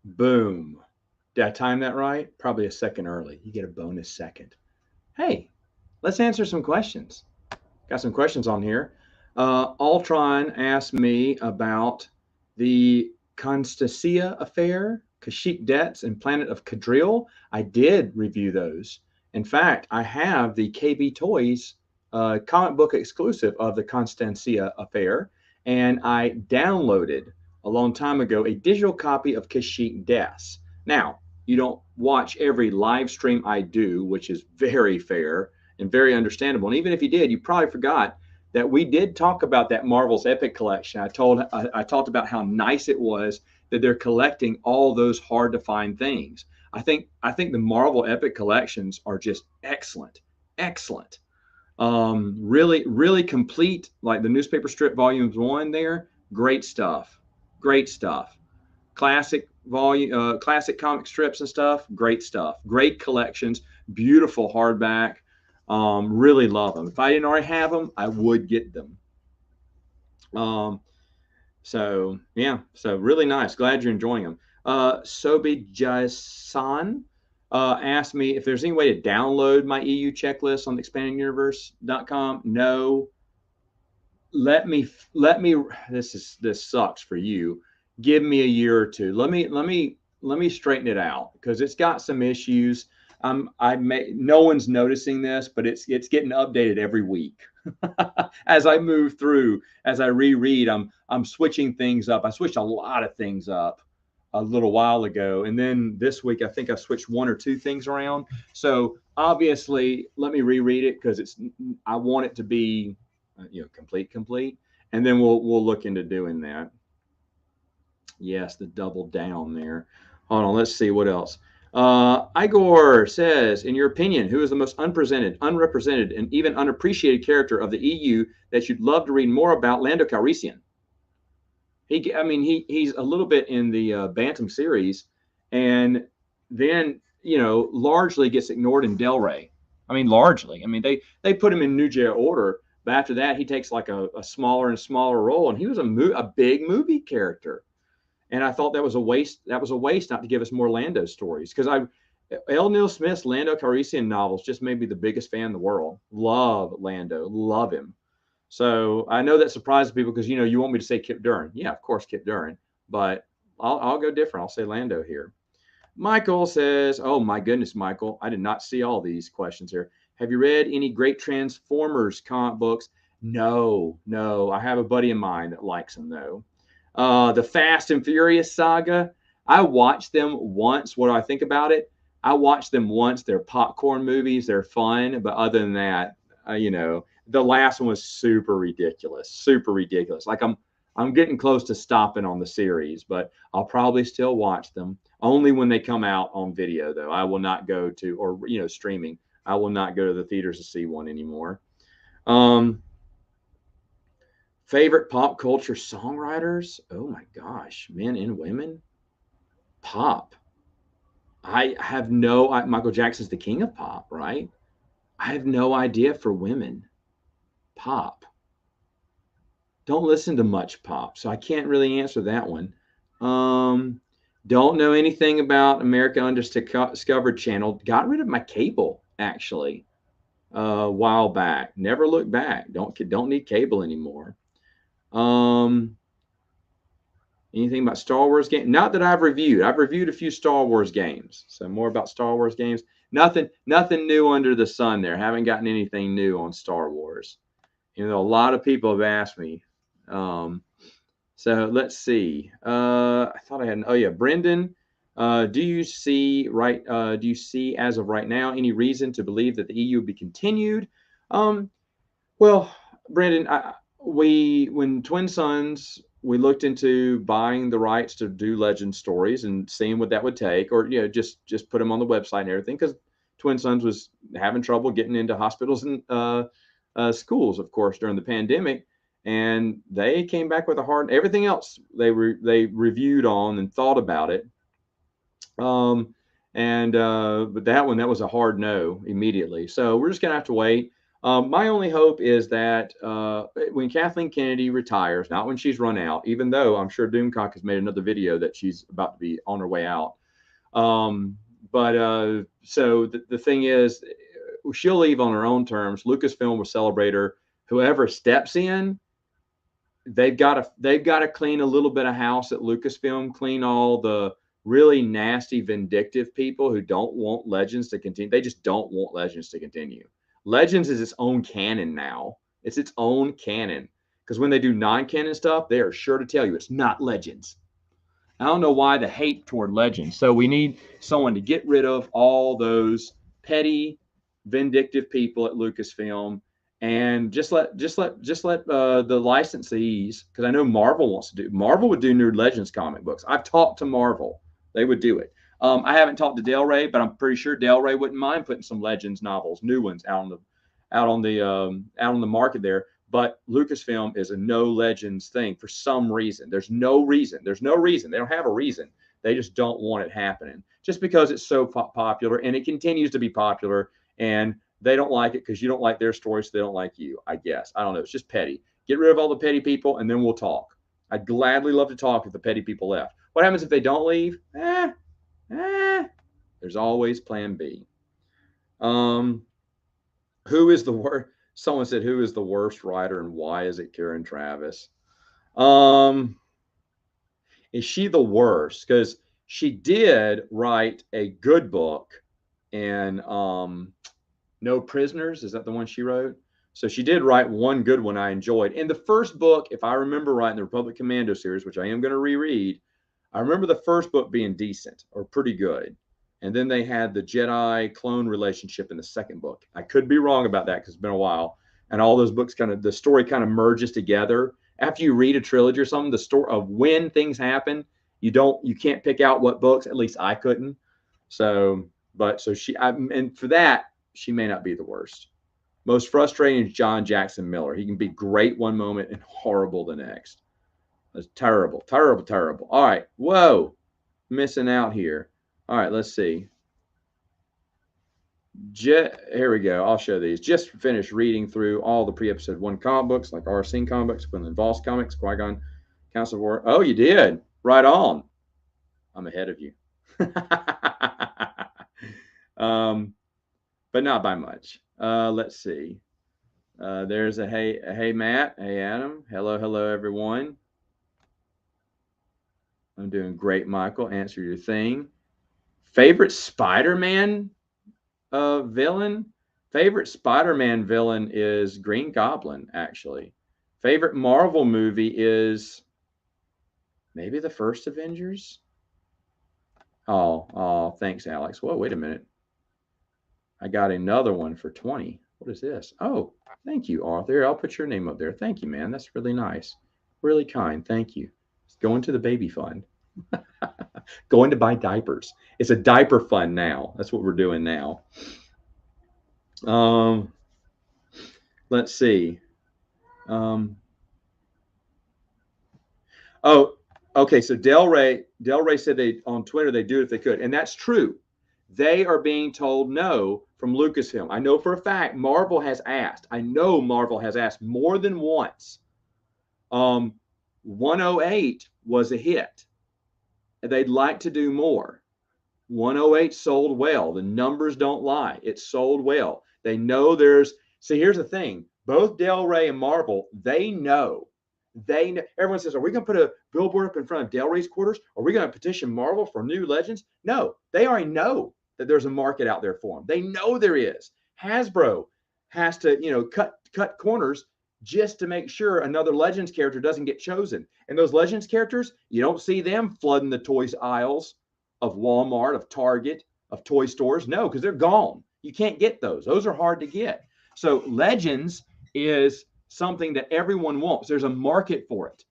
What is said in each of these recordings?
Boom. Did I time that right? Probably a second early. You get a bonus second. Hey, let's answer some questions. Got some questions on here. Ultron asked me about the Constancia affair, Kashyyyk debts, and Planet of Cadril. I did review those. In fact, I have the KB Toys comic book exclusive of the Constancia affair, and I downloaded a long time ago a digital copy of Kashyyyk deaths. Now, you don't watch every live stream I do, which is very fair and very understandable. And even if you did, you probably forgot that we did talk about that Marvel's Epic collection. I talked about how nice it was that they're collecting all those hard to find things. I think the Marvel Epic collections are just excellent, excellent. Really complete. Like the newspaper strip volumes one there, great stuff, great stuff. Classic comic strips and stuff, great stuff. Great collections, beautiful hardback. Really love them. If I didn't already have them, I would get them. Um, so yeah, so really nice. Glad you're enjoying them. Sobi Jason asked me if there's any way to download my EU checklist on expandinguniverse.com. No, let me. This sucks for you. Give me a year or two. Let me straighten it out because it's got some issues. No one's noticing this, but it's getting updated every week. As I move through, as I reread, I'm switching things up. I switched a lot of things up a little while ago, and then this week I think I switched one or two things around. So obviously, let me reread it because I want it to be complete, and then we'll look into doing that. Yes, the double down there. Hold on, let's see what else. Igor says, in your opinion, who is the most unpresented, unrepresented, and even unappreciated character of the EU that you'd love to read more about? Lando Calrissian. He's a little bit in the Bantam series, and then largely gets ignored in Del Rey. I mean, largely. I mean, they put him in New Jedi Order, but after that, he takes like a smaller and smaller role, and he was a big movie character. And I thought that was a waste. That was a waste not to give us more Lando stories because L. Neil Smith's Lando Calrissian novels just made me the biggest fan in the world. Love Lando, love him. So I know that surprises people because you want me to say Kip Duran. Yeah, of course Kip Duran, but I'll go different. I'll say Lando here. Michael says, "Oh my goodness, Michael, I did not see all these questions here. Have you read any great Transformers comic books? No, no. I have a buddy of mine that likes them though. The Fast and Furious saga. I watched them once. What do I think about it? I watched them once. They're popcorn movies. They're fun, but other than that, the last one was super ridiculous. Super ridiculous. Like I'm getting close to stopping on the series, but I'll probably still watch them only when they come out on video. Though I will not go to or streaming. I will not go to the theaters to see one anymore. Um, Favorite pop culture songwriters? Oh my gosh, men and women. Pop. I have no. Michael Jackson's the king of pop, right? I have no idea for women. Pop. Don't listen to much pop, so I can't really answer that one. Um, don't know anything about America Undiscovered Channel. Got rid of my cable actually a while back. Never looked back. Don't need cable anymore. Um, Anything about Star Wars game? Not that I've reviewed. I've reviewed a few Star Wars games, so more about Star Wars games. Nothing new under the sun there. Haven't gotten anything new on Star Wars. A lot of people have asked me. Um, so let's see. I thought I had. Oh yeah, Brendan. Do you see Do you see as of right now any reason to believe that the EU will be continued? Um, well, Brandon, when Twin Sons, we looked into buying the rights to do legend stories and seeing what that would take, or just put them on the website and everything, because Twin Sons was having trouble getting into hospitals and schools, of course, during the pandemic, and they came back with a hard. Everything else they reviewed on and thought about it, and but that was a hard no immediately. So we're just gonna have to wait. My only hope is that when Kathleen Kennedy retires, not when she's run out, even though I'm sure Doomcock has made another video that she's about to be on her way out. So the thing is, she'll leave on her own terms. Lucasfilm will celebrate her. Whoever steps in, they've got to clean a little bit of house at Lucasfilm, clean all the really nasty, vindictive people who don't want Legends to continue. They just don't want Legends to continue. Legends is its own canon now. It's its own canon. Because when they do non-canon stuff, they are sure to tell you it's not Legends. I don't know why the hate toward Legends. So we need someone to get rid of all those petty, vindictive people at Lucasfilm, and just let the licensees, because I know Marvel wants to do. Marvel would do new Legends comic books. I've talked to Marvel; they would do it. I haven't talked to Del Rey, but I'm pretty sure Del Rey wouldn't mind putting some Legends novels, new ones, out on the market there. But Lucasfilm is a no Legends thing for some reason. There's no reason. They don't have a reason. They just don't want it happening. Just because it's so popular, and it continues to be popular, and they don't like it because you don't like their story, so they don't like you, I guess. I don't know. It's just petty. Get rid of all the petty people, and then we'll talk. I'd gladly love to talk if the petty people left. What happens if they don't leave? There's always plan B. Who is the worst? Someone said, who is the worst writer and why is it Karen Traviss? Is she the worst? Because she did write a good book in No Prisoners. Is that the one she wrote? So she did write one good one I enjoyed. In the first book, if I remember right, in the Republic Commando series, which I am going to reread, I remember the first book being decent or pretty good. And then they had the Jedi clone relationship in the second book. I could be wrong about that because it's been a while. And all those books the story kind of merges together. After you read a trilogy or something, the story of when things happen, you can't pick out what books. At least I couldn't. And for that, she may not be the worst. Most frustrating is John Jackson Miller. He can be great one moment and horrible the next. That's terrible, terrible, terrible. All right. Whoa. Missing out here. All right, let's see. Here we go. I'll show these. Just finished reading through all the pre-episode 1 comic books, like Arsene comics, Quinlan Voss comics, Qui-Gon, Council of War. Oh, you did? Right on. I'm ahead of you. But not by much. Let's see. There's a hey Matt, hey Adam, hello everyone. I'm doing great, Michael. Answer your thing. Favorite Spider-Man villain? Favorite Spider-Man villain is Green Goblin, actually. Favorite Marvel movie is maybe the first Avengers. Oh, thanks, Alex. Whoa, wait a minute. I got another one for 20. What is this? Oh, thank you, Arthur. I'll put your name up there. Thank you, man. That's really nice. Really kind. Thank you. It's going to the baby fund. Going to buy diapers. It's a diaper fund now. That's what we're doing now. Let's see. Okay. So Del Rey said they on Twitter they do it if they could, and that's true. They are being told no from Lucasfilm. I know for a fact Marvel has asked. I know Marvel has asked more than once. 108 was a hit. They'd like to do more. 108 sold well. The numbers don't lie. It sold well. They know see, here's the thing. Both Del Rey and Marvel, they know. Everyone says, are we going to put a billboard up in front of Del Rey's quarters? Are we going to petition Marvel for new Legends? No, they already know that there's a market out there for them. They know there is. Hasbro has to, cut corners just to make sure another Legends character doesn't get chosen. And those Legends characters, you don't see them flooding the toys aisles of Walmart, of Target, of toy stores. No, because they're gone. You can't get those. Those are hard to get. So Legends is something that everyone wants. There's a market for it.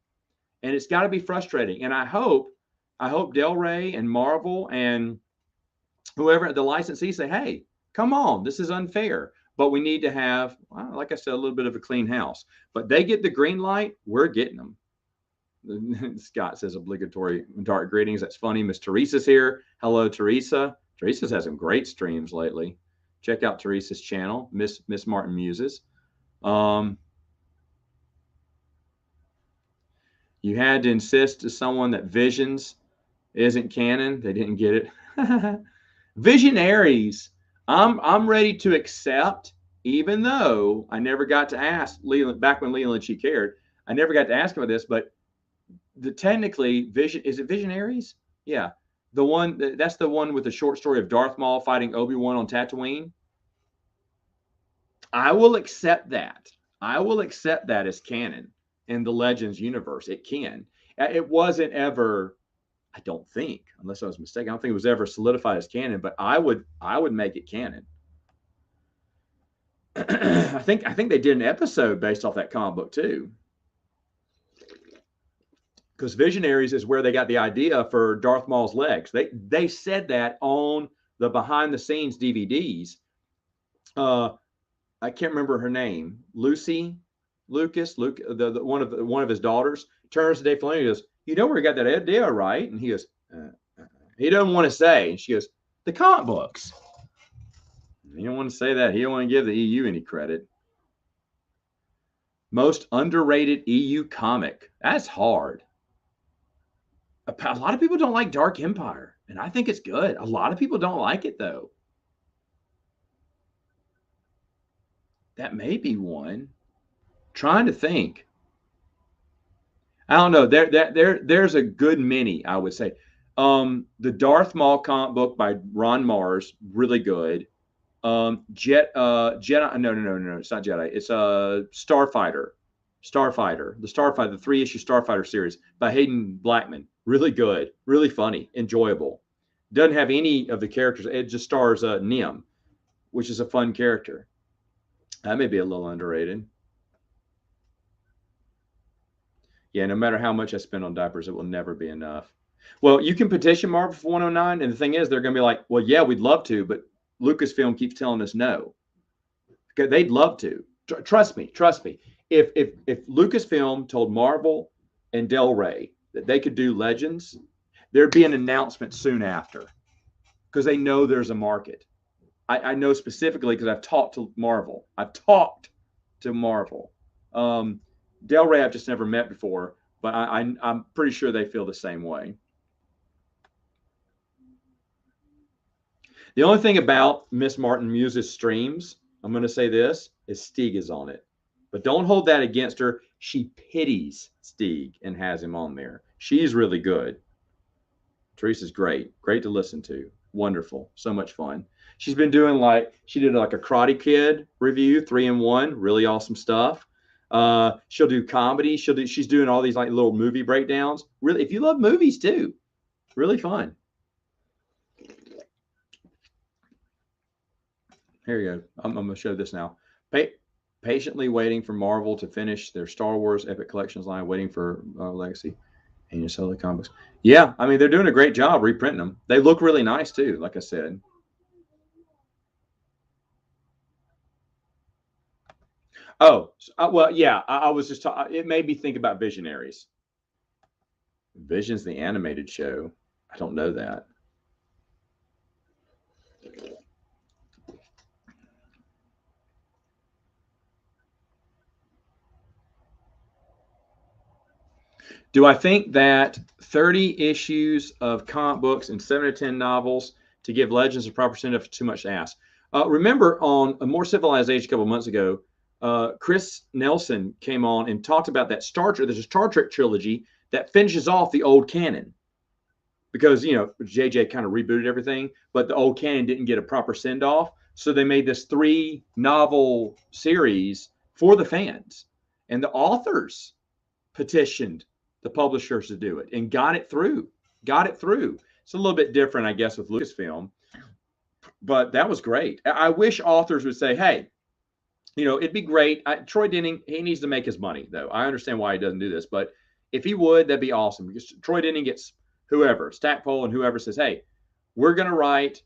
And it's got to be frustrating. And I hope Del Rey and Marvel and whoever the licensee say, hey, come on, this is unfair. But we need to have, like I said, a little bit of a clean house. But they get the green light, we're getting them. Scott says obligatory dark greetings. That's funny. Miss Teresa's here. Hello, Teresa. Teresa's had some great streams lately. Check out Teresa's channel, Miss Martin Muses. Um, you had to insist to someone that Visions isn't canon. They didn't get it. Visionaries, I'm ready to accept, even though I never got to ask Leland back when Leland she cared. I never got to ask him about this, but the technically Vision is it Visionaries? Yeah, that's the one with the short story of Darth Maul fighting Obi-Wan on Tatooine. I will accept that. I will accept that as canon in the Legends universe. It can. It wasn't ever, I don't think, unless I was mistaken, I don't think it was ever solidified as canon, but I would make it canon. I think they did an episode based off that comic book too. Because Visionaries is where they got the idea for Darth Maul's legs. They said that on the behind the scenes DVDs. Uh, I can't remember her name. Lucy Lucas, Luke, one of his daughters, turns to Dave Filoni and goes, "You know where he got that idea, right?" And he goes, he doesn't want to say. And she goes, "The comic books." He don't want to say that. He don't want to give the EU any credit. Most underrated EU comic. That's hard. A lot of people don't like Dark Empire, and I think it's good. A lot of people don't like it though. That may be one. Trying to think. I don't know. There's a good many, I would say. The Darth Maul comic book by Ron Mars, really good. Jedi. No. It's not Jedi. It's Starfighter. The 3-issue Starfighter series by Hayden Blackman. Really good, really funny, enjoyable. Doesn't have any of the characters. It just stars Nim, which is a fun character. That may be a little underrated. Yeah, no matter how much I spend on diapers, it will never be enough. Well, you can petition Marvel for 109, and the thing is, they're going to be like, well, yeah, we'd love to, but Lucasfilm keeps telling us no. They'd love to. Trust me. If Lucasfilm told Marvel and Del Rey that they could do Legends, there'd be an announcement soon after because they know there's a market. I know specifically because I've talked to Marvel. Del Rey I've just never met before, but I'm pretty sure they feel the same way. The only thing about Miss Martin Muse's streams, I'm going to say this, is Stieg is on it. But don't hold that against her. She pities Stieg and has him on there. She's really good. Teresa's great. Great to listen to. Wonderful. So much fun. She did like a Karate Kid review, 3-in-1, really awesome stuff. She'll do comedy. She's doing all these like little movie breakdowns. Really, if you love movies too, really fun. Here you go. I'm going to show this now. Patiently waiting for Marvel to finish their Star Wars Epic Collections line, waiting for Legacy and your solo comics. Yeah, I mean, they're doing a great job reprinting them. They look really nice too, like I said. Oh, well, yeah, I was just talking. It made me think about Visionaries. Vision's the animated show. I don't know that. Do I think that 30 issues of comic books and 7 to 10 novels to give Legends a proper send off is too much to ask? Remember on A More Civilized Age a couple months ago, Chris Nelson came on and talked about that Star Trek. There's a Star Trek trilogy that finishes off the old canon because, JJ kind of rebooted everything, but the old canon didn't get a proper send off. So they made this 3 novel series for the fans. And the authors petitioned the publishers to do it and got it through. It's a little bit different, I guess, with Lucasfilm, but that was great. I wish authors would say, hey, it'd be great. Troy Denning, he needs to make his money, though. I understand why he doesn't do this, but if he would, that'd be awesome because Troy Denning gets whoever, Stackpole and whoever says, hey, we're going to write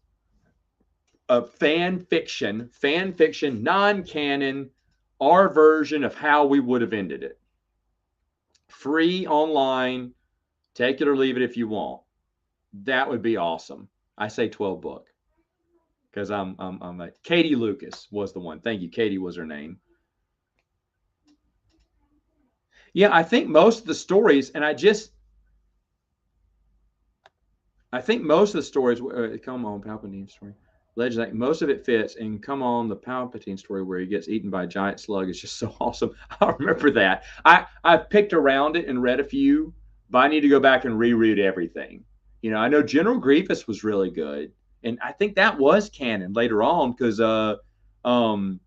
a fan fiction, non-canon, our version of how we would have ended it. Free online, take it or leave it if you want. That would be awesome. I say 12 book because I'm like Katie Lucas was the one. Thank you. Katie was her name. Yeah, I think most of the stories, and I think most of the stories, come on, Palpatine story, Legend, like, most of it fits. And come on, the Palpatine story where he gets eaten by a giant slug is just so awesome. I remember that. I've picked around it and read a few, but I need to go back and reread everything. I know General Grievous was really good, and I think that was canon later on because um,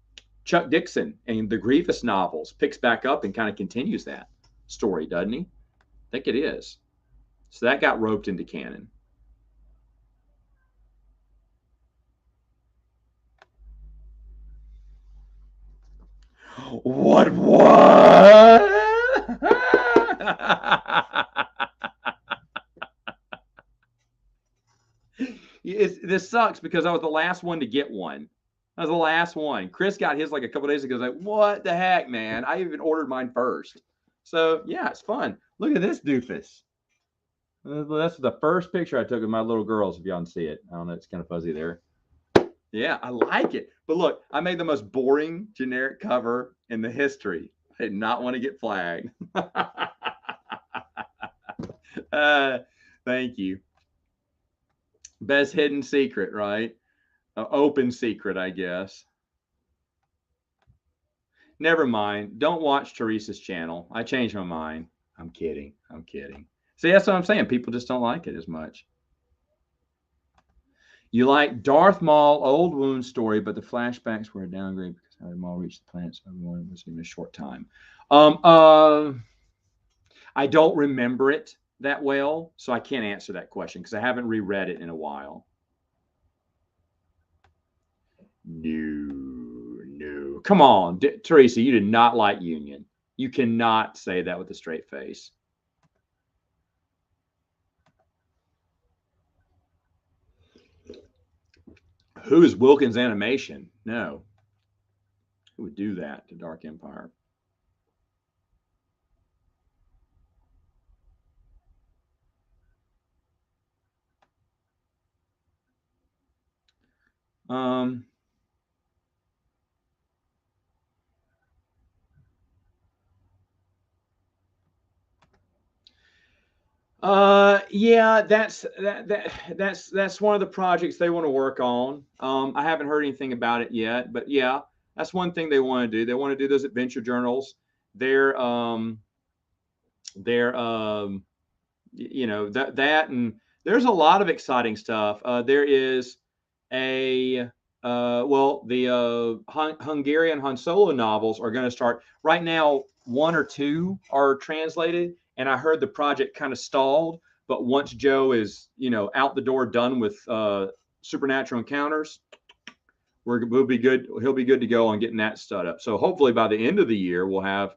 Chuck Dixon and the Grievous novels picks back up and kind of continues that story, doesn't he? I think it is. So that got roped into canon. What? This sucks because I was the last one to get one. I was the last one. Chris got his like a couple days ago. Like, what the heck, man? I even ordered mine first. So yeah, it's fun. Look at this doofus. That's the first picture I took of my little girls. If y'all can see it, I don't know. It's kind of fuzzy there. Yeah, I like it. But look, I made the most boring generic cover in the history. I did not want to get flagged. uh, thank you. Best hidden secret, right? Open secret, I guess. Never mind. Don't watch Teresa's channel. I changed my mind. I'm kidding. I'm kidding. See, that's what I'm saying. People just don't like it as much. You like Darth Maul old wound story, but the flashbacks were a downgrade because how did Maul reach the planet? So everyone was in a short time. Um, uh, I don't remember it that well, so I can't answer that question because I haven't reread it in a while. No, no. Come on, Teresa, you did not like Union. You cannot say that with a straight face. Who is Wilkins Animation? No. Who would do that to Dark Empire? Um, yeah, that's one of the projects they want to work on. I haven't heard anything about it yet, but yeah, that's one thing they want to do. They want to do those adventure journals. They're they're that and there's a lot of exciting stuff. There is a well, the Hungarian Han Solo novels are going to start right now. One or two are translated, and I heard the project kind of stalled. But once Joe is out the door, done with Supernatural Encounters, we'll be good. He'll be good to go on getting that set up. So hopefully by the end of the year, we'll have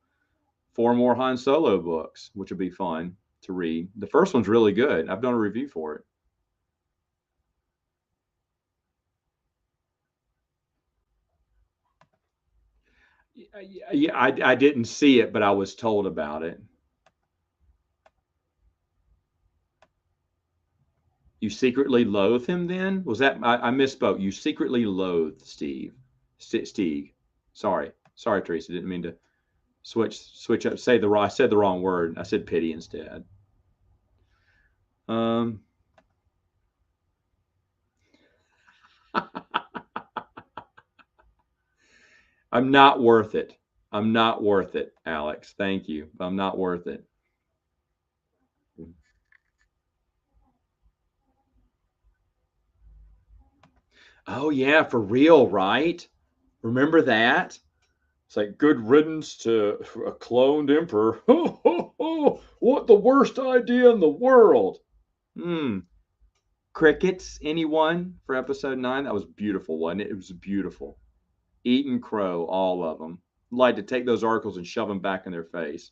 four more Han Solo books, which will be fun to read. The first one's really good. I've done a review for it. Yeah, I didn't see it, but I was told about it. You secretly loathe him then? Was that I misspoke. You secretly loathe Steve. Steve. Sorry, Teresa. Didn't mean to switch up. I said the wrong word. I said pity instead. Um, I'm not worth it. I'm not worth it, Alex. Thank you. I'm not worth it. Oh yeah, for real, right? Remember that? It's like good riddance to a cloned emperor. What the worst idea in the world? Hmm. Crickets, anyone for episode 9? That was beautiful, wasn't it? It was beautiful. Eat and crow, all of them. Like to take those articles and shove them back in their face.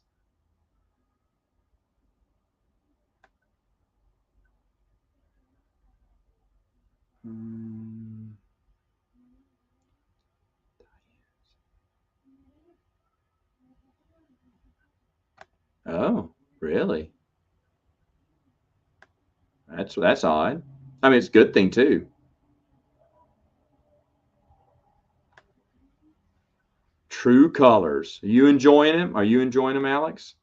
Hmm. Oh, really? That's odd. I mean, it's a good thing too. True colors. Are you enjoying them? Are you enjoying them, Alex?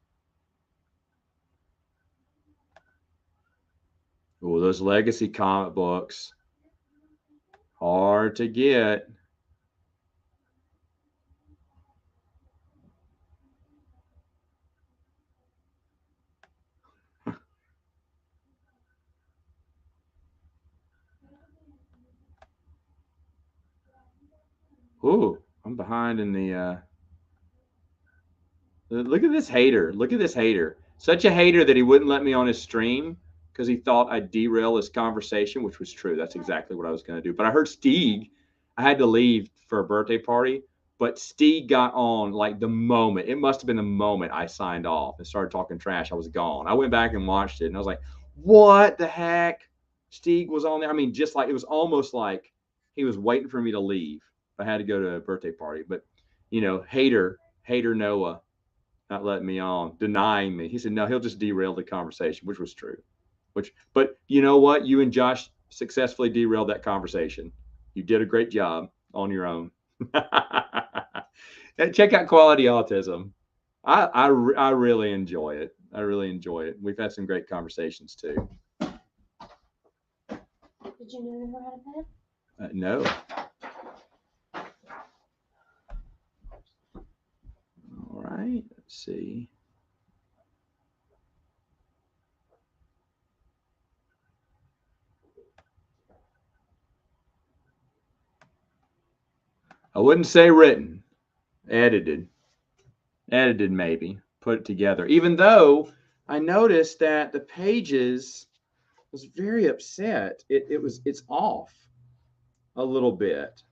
Oh, those legacy comic books, hard to get. Ooh, I'm behind in the. Look at this hater. Look at this hater. Such a hater that he wouldn't let me on his stream because he thought I'd derail his conversation, which was true. That's exactly what I was going to do. But I heard Stieg. I had to leave for a birthday party, but Stieg got on like the moment. It must have been the moment I signed off and started talking trash. I was gone. I went back and watched it, and I was like, "What the heck?" Stieg was on there. I mean, just like it was almost like he was waiting for me to leave. I had to go to a birthday party, but hater Noah not letting me on, denying me. He said, no, he'll just derail the conversation, which was true. But you know what? You and Josh successfully derailed that conversation. You did a great job on your own. Check out Quality Autism. I really enjoy it. I really enjoy it. We've had some great conversations too. Did you know how to pen? No. All right. Let's see. I wouldn't say written, edited, maybe put it together. Even though I noticed that the pages was very upset. It's off a little bit,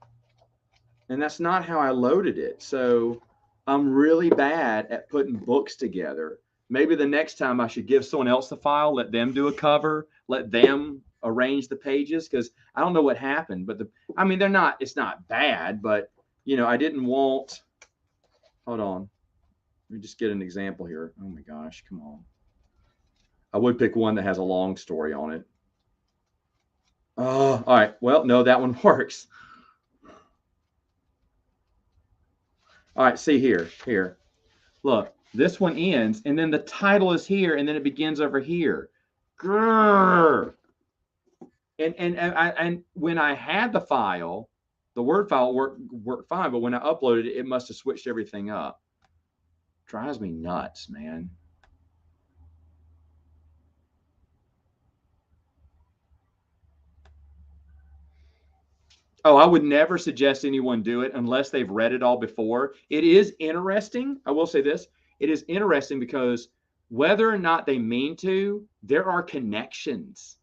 and that's not how I loaded it. So I'm really bad at putting books together. Maybe the next time I should give someone else the file, let them do a cover, let them arrange the pages, because I don't know what happened. But they're not. It's not bad, but I didn't want. Hold on, let me just get an example here. Oh my gosh, come on. I would pick one that has a long story on it. Oh, all right. Well, no, that one works. All right, see here. Look, this one ends, and then the title is here, and then it begins over here. Grrr. And when I had the file, the Word file worked fine, but when I uploaded it, it must have switched everything up. Drives me nuts, man. Oh, I would never suggest anyone do it unless they've read it all before. It is interesting. I will say this. It is interesting because whether or not they mean to, there are connections,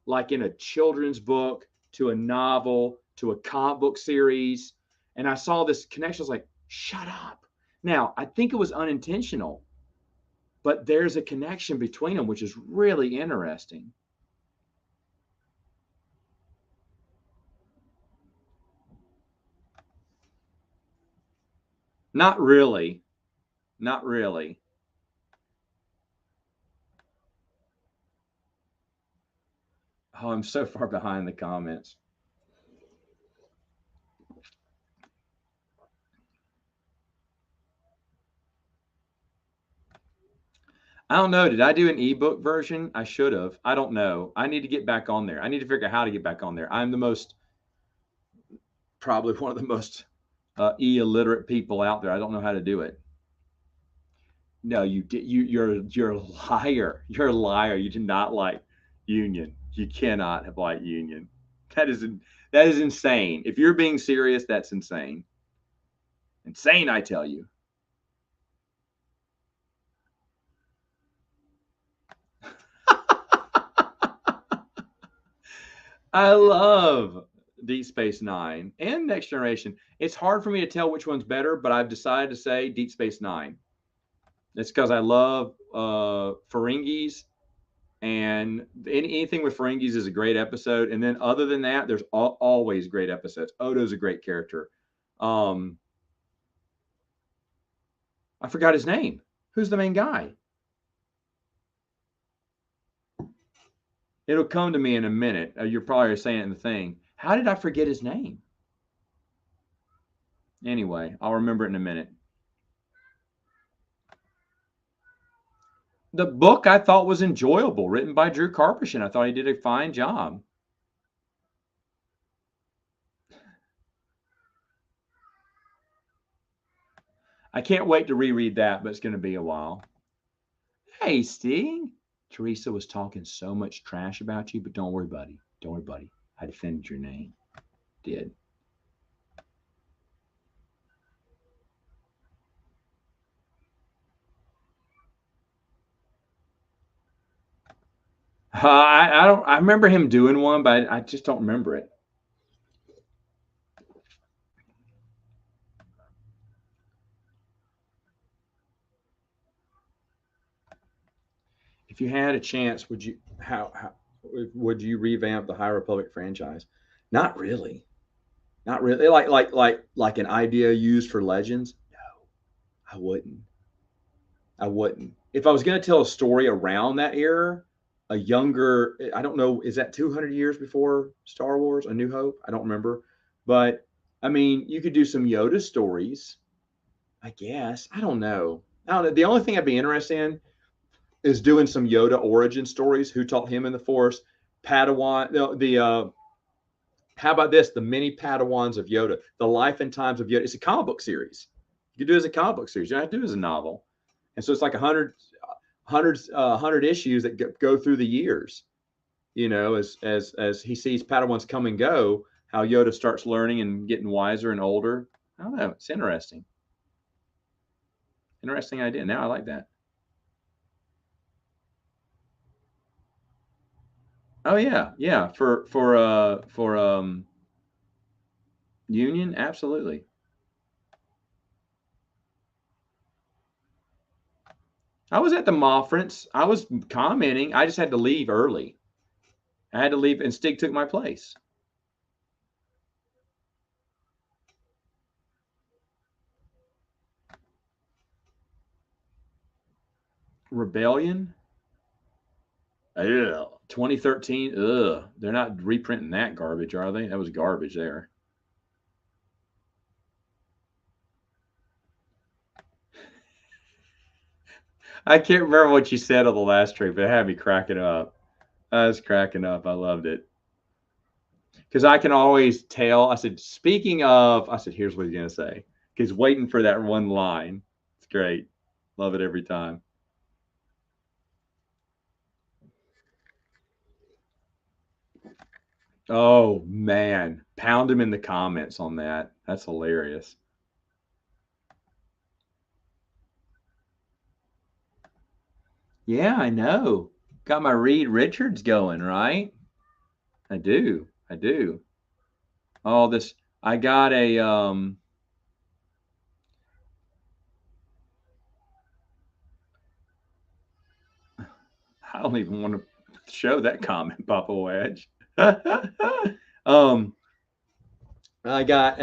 like in a children's book to a novel to a comic book series. And I saw this connection. I was like, shut up. Now, I think it was unintentional, but there's a connection between them, which is really interesting. Not really. Not really. Oh, I'm so far behind the comments. I don't know. Did I do an ebook version? I should have. I don't know. I need to get back on there. I need to figure out how to get back on there. I'm probably one of the most illiterate people out there. I don't know how to do it. No, you did. You're a liar. You're a liar. You do not like Union. You cannot have liked Union. That is that is insane. If you're being serious, that's insane. Insane, I tell you. I love Deep Space Nine and Next Generation. It's hard for me to tell which one's better, but I've decided to say Deep Space Nine. It's because I love Ferengis, and anything with Ferengis is a great episode. And then other than that, there's always great episodes. Odo's a great character. Um, I forgot his name. Who's the main guy? It'll come to me in a minute. You're probably saying it in the thing. How did I forget his name? Anyway, I'll remember it in a minute. The book I thought was enjoyable, written by Drew Karpyshyn. I thought he did a fine job. I can't wait to reread that, but it's going to be a while. Hey, Sting. Teresa was talking so much trash about you, but don't worry, buddy. Don't worry, buddy. I defended your name. Did. I don't. I remember him doing one, but I just don't remember it. If you had a chance, would you how would you revamp the High Republic franchise? Not really. Not really. Like an idea used for Legends? No, I wouldn't. I wouldn't. If I was going to tell a story around that era, a younger, I don't know, is that 200 years before Star Wars, A New Hope? I don't remember. But I mean, you could do some Yoda stories, I guess. I don't know. I don't know. The only thing I'd be interested in is doing some Yoda origin stories. Who taught him in the Force? Padawan. How about this? The many Padawans of Yoda, the life and times of Yoda. It's a comic book series. You could do it as a comic book series. You don't have to do it as a novel. And so it's like 100 issues that go through the years. You know, as he sees Padawans come and go, how Yoda starts learning and getting wiser and older. I don't know. It's interesting. Interesting idea. Now I like that. Oh yeah, yeah. For Union, absolutely. I was at the Moffrents. I was commenting. I just had to leave early. I had to leave, and Stig took my place. Rebellion. Ugh. 2013. Ugh. They're not reprinting that garbage, are they? That was garbage there. I can't remember what you said on the last trip, but it had me cracking up. I was cracking up. I loved it. Because I can always tell. I said, speaking of, I said, here's what he's going to say. He's waiting for that one line. It's great. Love it every time. Oh, man. Pound him in the comments on that. That's hilarious. Yeah, I know. Got my Reed Richards going, right? I do. I do. All this. I got a I don't even want to show that comment, Papa Wedge. I got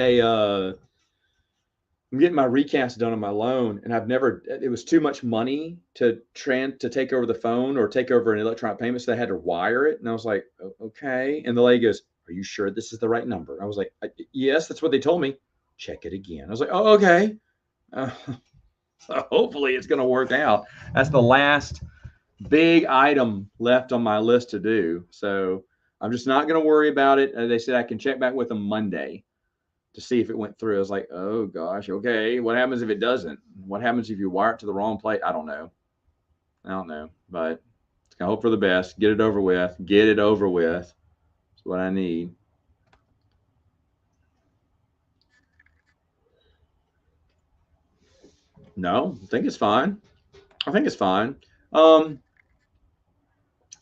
I'm getting my recast done on my loan, and it was too much money to take over the phone or take over an electronic payment, so they had to wire it. And I was like, okay. And the lady goes, are you sure this is the right number? I was like, yes, that's what they told me. Check it again. I was like, oh, okay. So hopefully it's going to work out. That's the last big item left on my list to do. So I'm just not going to worry about it. They said I can check back with them Monday to see if it went through. I was like, oh gosh, okay. What happens if it doesn't? What happens if you wire it to the wrong place? I don't know. But I hope for the best. Get it over with. Get it over with. That's what I need. No, I think it's fine. I think it's fine. Um,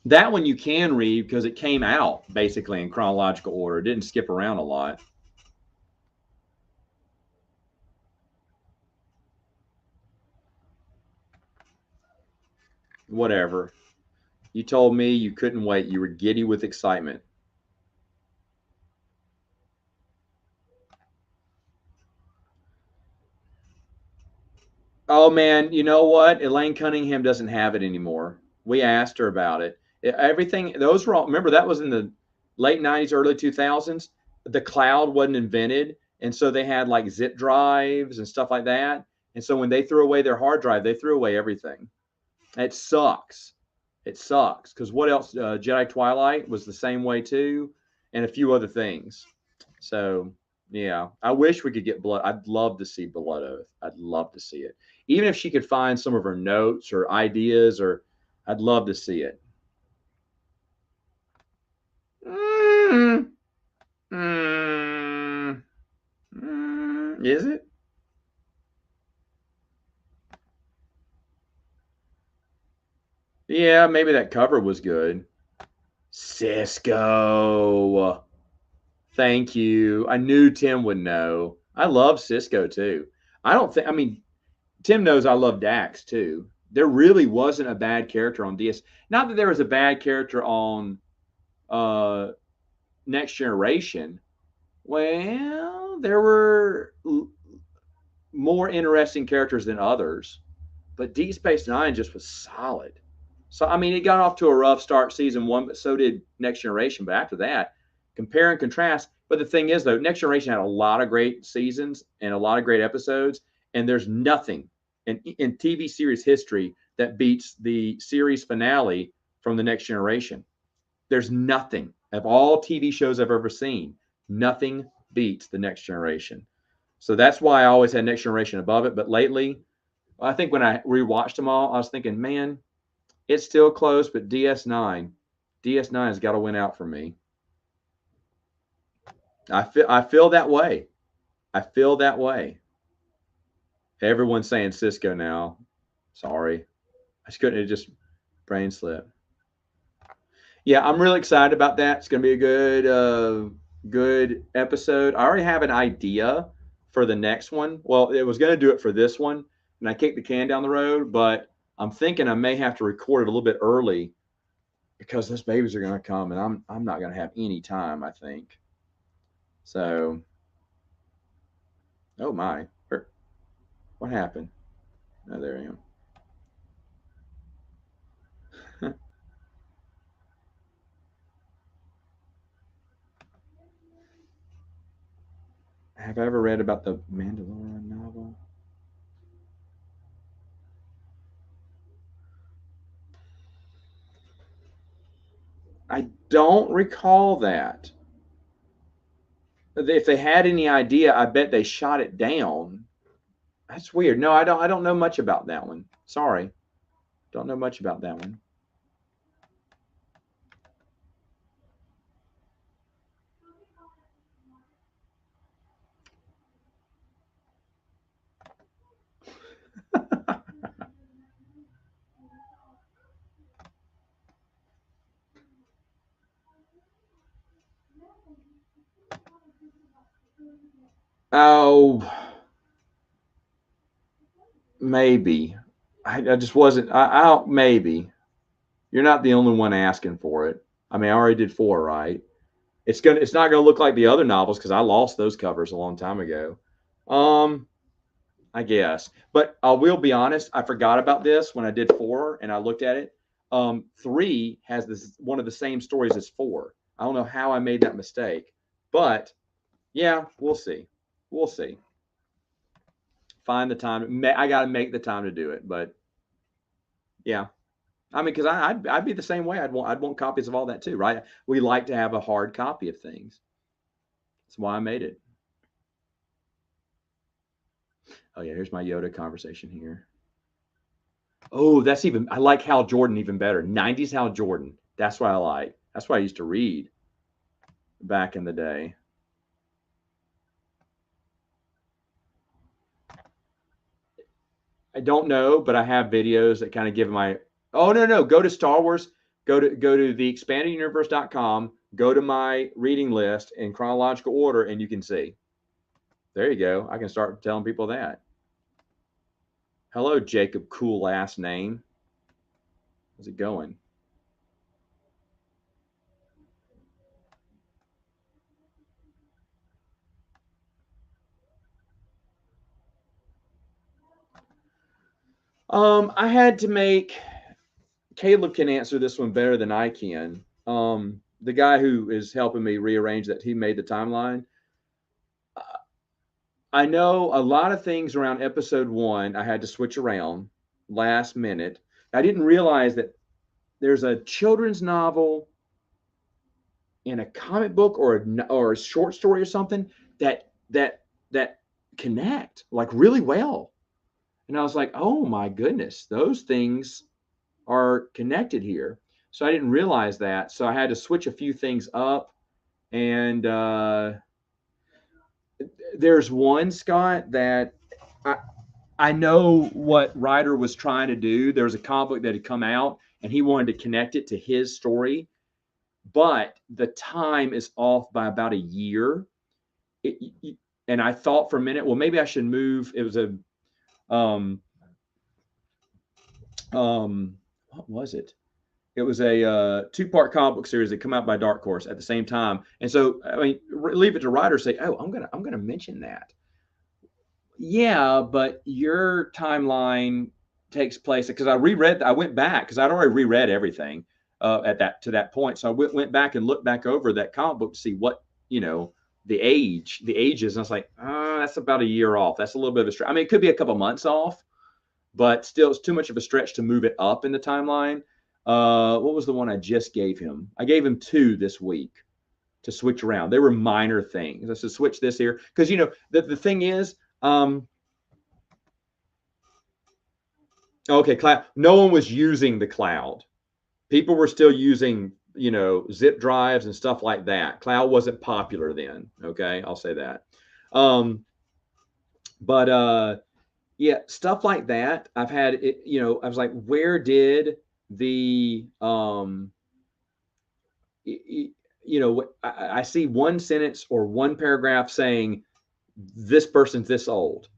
that one you can read because it came out basically in chronological order. It didn't skip around a lot. Whatever. You told me you couldn't wait. You were giddy with excitement. Oh man, you know what? Elaine Cunningham doesn't have it anymore. We asked her about it. Everything those were all. Remember that was in the late '90s, early 2000s. The cloud wasn't invented, and so they had like zip drives and stuff like that. And so when they threw away their hard drive, they threw away everything. It sucks. It sucks because what else? Jedi Twilight was the same way too, and a few other things. So yeah, I wish we could get Blood. I'd love to see Blood Oath. I'd love to see it, even if she could find some of her notes or ideas, or I'd love to see it. Mm, mm, is it? Yeah, maybe that cover was good. Cisco. Thank you. I knew Tim would know. I love Cisco too. I don't think, I mean, Tim knows I love Dax too. There really wasn't a bad character on DS. Not that there was a bad character on uh, Next Generation. Well, there were more interesting characters than others, but Deep Space Nine just was solid. So I mean, it got off to a rough start season one, but so did Next Generation. But after that, compare and contrast. But the thing is, though, Next Generation had a lot of great seasons and a lot of great episodes, and there's nothing in TV series history that beats the series finale from the Next Generation. There's nothing of all TV shows I've ever seen. Nothing beats the Next Generation. So that's why I always had Next Generation above it. But lately, I think when I rewatched them all, I was thinking, man, it's still close, but DS9 has got to win out for me. I feel that way. I feel that way. Everyone's saying Cisco now. Sorry, I just couldn't. It just brain slip. Yeah, I'm really excited about that. It's going to be a good episode. I already have an idea for the next one. Well, it was going to do it for this one, and I kicked the can down the road. But I'm thinking I may have to record it a little bit early because those babies are going to come, and I'm not going to have any time. I think so. Oh my, what happened? Oh, there I am. Have I ever read about the Mandalorian novel? I don't recall that. If they had any idea, I bet they shot it down. That's weird. No, I don't. I don't know much about that one. Sorry, don't know much about that one. Oh, maybe. I just wasn't. I don't. Maybe you're not the only one asking for it. I mean, I already did four, right? It's not gonna look like the other novels because I lost those covers a long time ago. Um, I guess. But I will be honest, I forgot about this when I did four and I looked at it. Three has this one of the same stories as four. I don't know how I made that mistake, but yeah, we'll see. We'll see. Find the time. I got to make the time to do it, but yeah. I mean, because I'd be the same way. I'd want copies of all that too, right? We like to have a hard copy of things. That's why I made it. Oh yeah, here's my Yoda conversation here. Oh, that's even. I like Hal Jordan even better. 90s Hal Jordan. That's what I like. That's what I used to read back in the day. I don't know, but I have videos that kind of give my. Oh no. Go to Star Wars. Go to the expandeduniverse.com. Go to my reading list in chronological order, and you can see. There you go. I can start telling people that. Hello, Jacob. Cool ass name. How's it going? I had to make. Caleb can answer this one better than I can. The guy who is helping me rearrange that, he made the timeline. I know a lot of things around episode one I had to switch around last minute. I didn't realize that there's a children's novel and a comic book or a short story or something that connect like really well. And I was like, oh my goodness, those things are connected here. So I didn't realize that. So I had to switch a few things up. And there's one, Scott, that I, I know what Ryder was trying to do. There was a comic book that had come out and he wanted to connect it to his story, but the time is off by about a year. And I thought for a minute, well, maybe I should move. It was a, um, what was it? It was a two-part comic book series that come out by Dark Horse at the same time. And so, I mean, leave it to writers say, "Oh, I'm gonna mention that." Yeah, but your timeline takes place because I went back because I'd already reread everything at that point. So I went back and looked back over that comic book to see what the ages. And I was like, that's about a year off. That's a little bit of a stretch. I mean, it could be a couple months off, but still, it's too much of a stretch to move it up in the timeline. What was the one I just gave him? I gave him 2 this week to switch around. They were minor things. I said, switch this here. Because, the thing is, okay, cloud. No one was using the cloud. People were still using, zip drives and stuff like that. Cloud wasn't popular then. Okay, I'll say that. But yeah, stuff like that. I've had it, I was like, where did the I see one sentence or one paragraph saying this person's this old.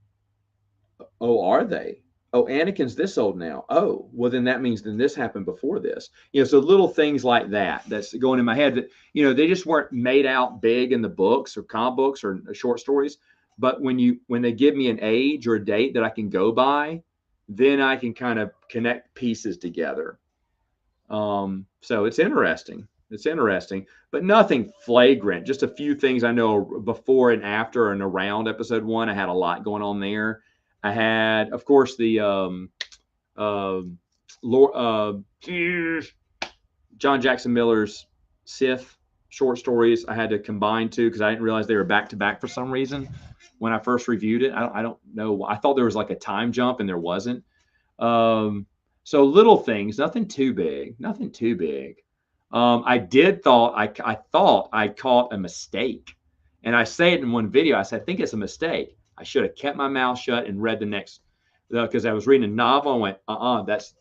Oh, are they? Oh, Anakin's this old now. Oh, well, then that means then this happened before this. So little things like that that's going in my head that, they just weren't made out big in the books or comic books or short stories. But when they give me an age or a date that I can go by, then I can kind of connect pieces together. So it's interesting. It's interesting, but nothing flagrant. Just a few things I know before and after and around episode 1. I had a lot going on there. I had, of course, the John Jackson Miller's Sith short stories. I had to combine 2 because I didn't realize they were back to back for some reason when I first reviewed it. I don't know. I thought there was like a time jump and there wasn't. So little things, nothing too big, nothing too big. I thought I caught a mistake, and I say it in one video. I said, I think it's a mistake. I should have kept my mouth shut and read the next, because I was reading a novel and went, that's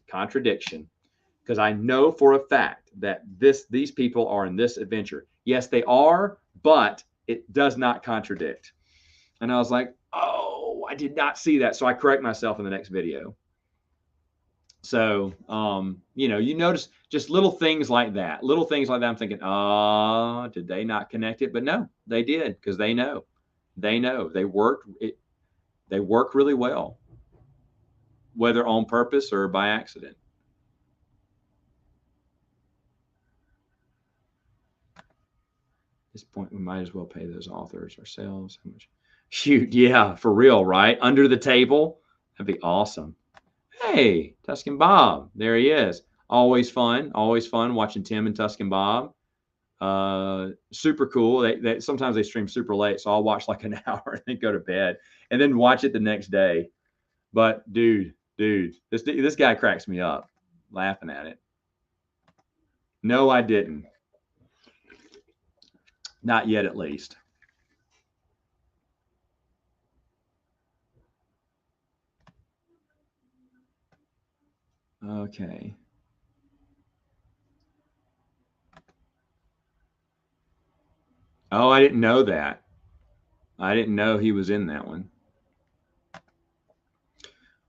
contradiction. Because I know for a fact that these people are in this adventure. Yes, they are, but it does not contradict. And I was like, oh, I did not see that. So I correct myself in the next video. So, you notice just little things like that. Little things like that. I'm thinking, did they not connect it? But no, they did, because they know. They know. They work really well, whether on purpose or by accident. At this point, we might as well pay those authors ourselves. How much? Shoot, yeah, for real, right? Under the table. That'd be awesome. Hey, Tuscan Bob, there he is. Always fun watching Tim and Tuscan Bob. Super cool. They sometimes they stream super late, so I'll watch like an hour and then go to bed and then watch it the next day. But dude, this guy cracks me up laughing at it. No, I didn't. Not yet, at least. Okay. Oh, I didn't know that. I didn't know he was in that one.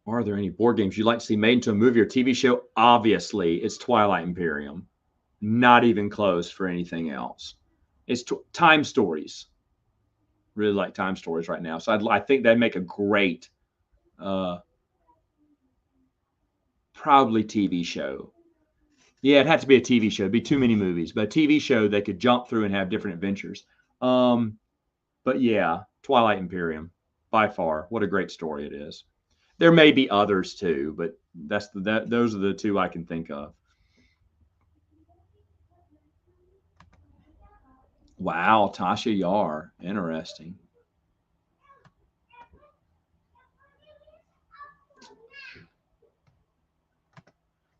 Are there any board games you'd like to see made into a movie or TV show? Obviously, it's Twilight Imperium. Not even close for anything else. It's time stories. Really like time stories right now. So I think that'd make a great, probably TV show. Yeah, it had to be a TV show. It'd be too many movies, but a TV show they could jump through and have different adventures. But yeah, Twilight Imperium, by far. What a great story it is. There may be others too, but Those are the two I can think of. Wow, Tasha Yar. Interesting.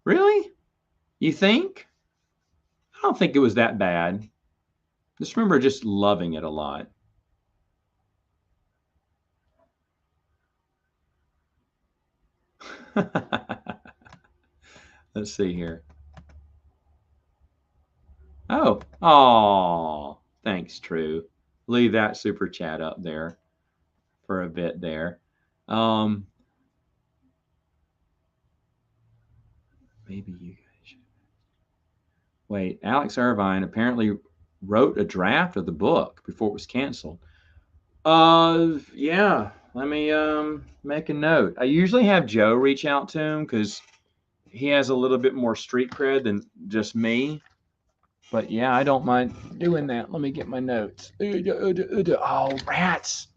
Really? You think? I don't think it was that bad. Just remember just loving it a lot. Let's see here. Oh, thanks, True. Leave that super chat up there for a bit there. Maybe you guys should. Wait, Alex Irvine apparently wrote a draft of the book before it was canceled. Yeah. Let me make a note. I usually have Joe reach out to him because he has a little bit more street cred than just me. But yeah, I don't mind doing that. Let me get my notes. Oh, rats.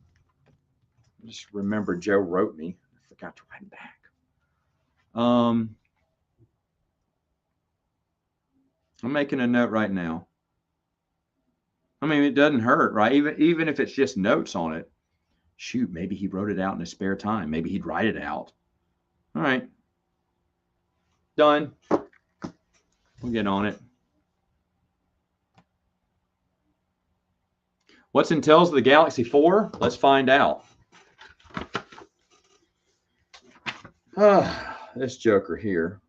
Just remember Joe wrote me. I forgot to write back. I'm making a note right now. I mean, it doesn't hurt, right? Even if it's just notes on it. Shoot, maybe he wrote it out in his spare time. Maybe he'd write it out. All right. Done. We'll get on it. What's in Tales of the Galaxy 4? Let's find out. This joker here.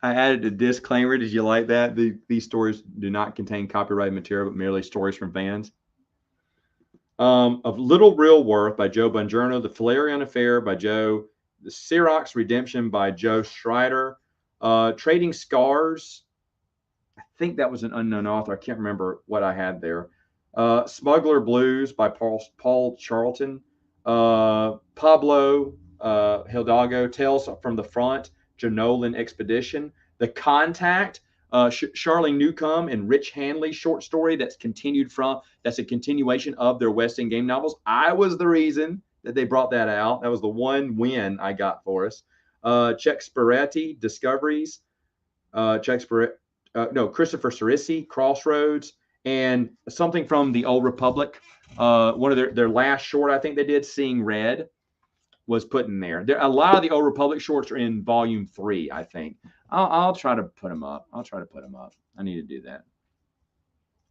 I added a disclaimer. Did you like that? These stories do not contain copyrighted material, but merely stories from fans. Of Little Real Worth by Joe Bongiorno, The Flareon Affair by Joe, The Xerox Redemption by Joe Schreider, Trading Scars. I think that was an unknown author. I can't remember what I had there. Smuggler Blues by Paul Charlton, Pablo Hidalgo, Tales from the Front, Janolan Expedition, The Contact, Charlie Newcomb and Rich Hanley short story that's a continuation of their West End game novels. I was the reason that they brought that out. That was the one win I got for us. Chuck Spiretti, Discoveries, Christopher Cerisi, Crossroads, and something from the Old Republic. One of their last short, I think they did, Seeing Red, was put in there. A lot of the Old Republic shorts are in volume 3, I think. I'll try to put them up. I need to do that.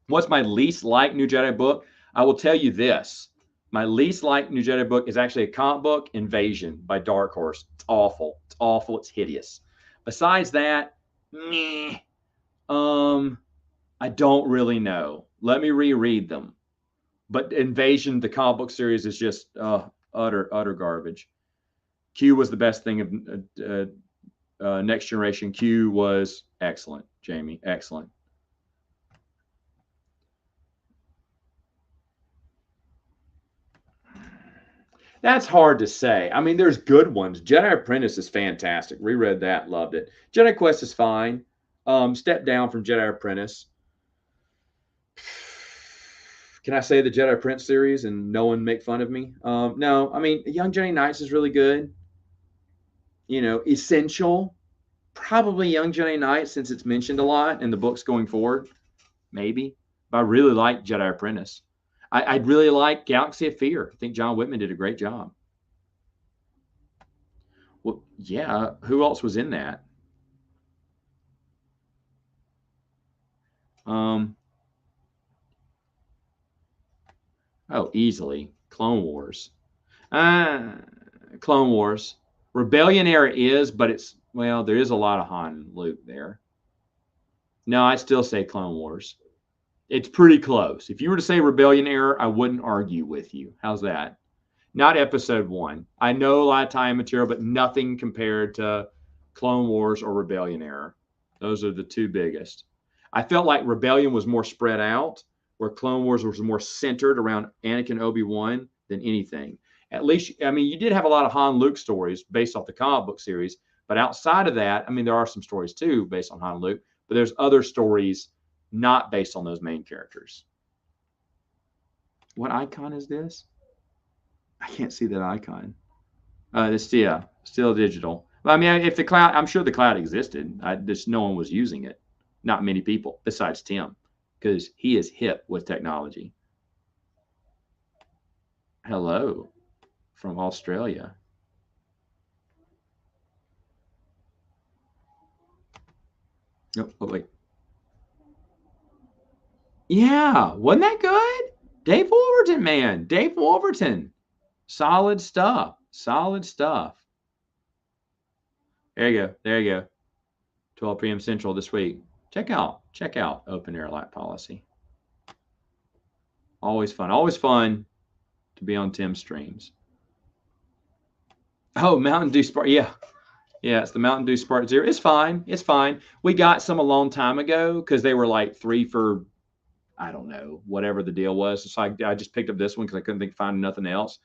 What's my least liked New Jedi book? I will tell you this. My least liked New Jedi book is actually a comic book, Invasion by Dark Horse. It's awful. It's hideous. Besides that, meh. I don't really know. Let me reread them. But Invasion, the comic book series, is just utter garbage. Q was the best thing of Next Generation. Q was excellent, Jamie. Excellent. That's hard to say. I mean, there's good ones. Jedi Apprentice is fantastic. Reread that, loved it. Jedi Quest is fine. Step down from Jedi Apprentice. Can I say the Jedi Prince series and no one make fun of me? No. I mean, Young Jedi Knights is really good. Essential. Probably Young Jedi Knights, since it's mentioned a lot in the books going forward. Maybe. But I really like Jedi Apprentice. I'd really like Galaxy of Fear. I think John Whitman did a great job. Well, yeah. Who else was in that? Easily. Clone Wars. Clone Wars. Rebellion era is, but there is a lot of Han and Luke there. No, I'd still say Clone Wars. It's pretty close. If you were to say Rebellion era, I wouldn't argue with you. How's that? Not episode 1. I know a lot of time material, but nothing compared to Clone Wars or Rebellion era. Those are the two biggest. I felt like Rebellion was more spread out, where Clone Wars was more centered around Anakin and Obi-Wan than anything. At least, I mean, you did have a lot of Han Luke stories based off the comic book series, but outside of that, I mean, there are some stories too based on Han Luke, but there's other stories not based on those main characters. What icon is this? I can't see that icon. It's still digital. But I mean, if the cloud, I'm sure the cloud existed. Just no one was using it. Not many people besides Tim, because he is hip with technology. Hello from Australia. Oh, wait. Yeah, wasn't that good? Dave Wolverton, man. Dave Wolverton. Solid stuff. Solid stuff. There you go. There you go. 12 p.m. Central this week. Check out Open Air Light Policy. Always fun. Always fun to be on Tim's streams. Oh, Mountain Dew Spark. Yeah. Yeah, it's the Mountain Dew Spark Zero. It's fine. It's fine. We got some a long time ago because they were like 3 for, I don't know, whatever the deal was. So I just picked up this one because I couldn't find nothing else.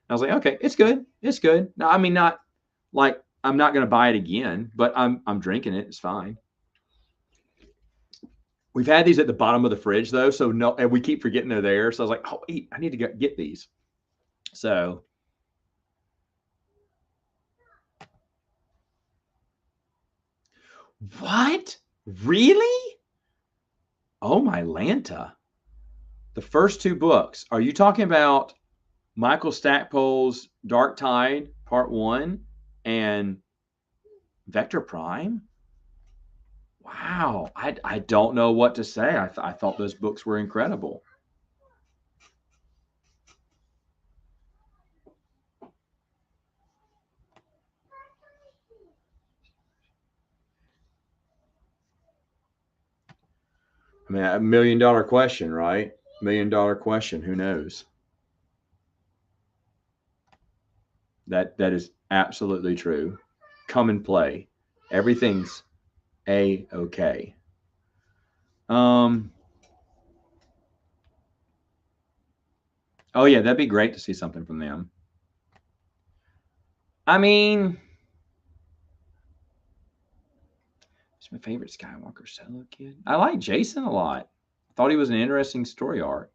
And I was like, okay, it's good. It's good. No, I mean, not like I'm not going to buy it again, but I'm drinking it. It's fine. We've had these at the bottom of the fridge though, so no, and we keep forgetting they're there. So I was like, oh, wait, I need to get these. So. What? Really? Oh, my Lanta. The first 2 books. Are you talking about Michael Stackpole's Dark Tide, Part 1, and Vector Prime? Wow. I don't know what to say. I thought those books were incredible. I mean, $1 million question, right? $1 million question. Who knows? That is absolutely true. Come and play. Everything's A-okay. Oh yeah, that'd be great to see something from them. I mean, it's my favorite Skywalker solo kid. I like Jason a lot. I thought he was an interesting story arc.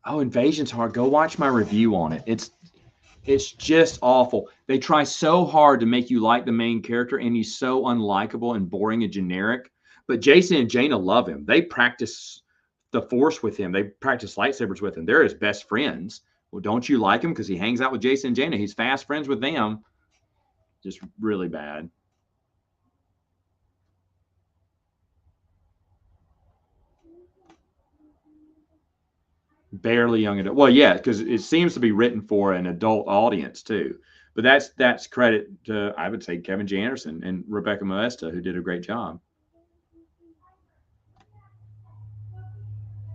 Oh, Invasion's hard. Go watch my review on it. It's just awful. They try so hard to make you like the main character, and he's so unlikable and boring and generic. But Jason and Jaina love him. They practice the Force with him. They practice lightsabers with him. They're his best friends. Well, don't you like him because he hangs out with Jason and Jaina? He's fast friends with them. Just really bad. Barely young adult. Well, yeah, because it seems to be written for an adult audience too. But that's credit to, I would say, Kevin J. Anderson and Rebecca Moesta, who did a great job.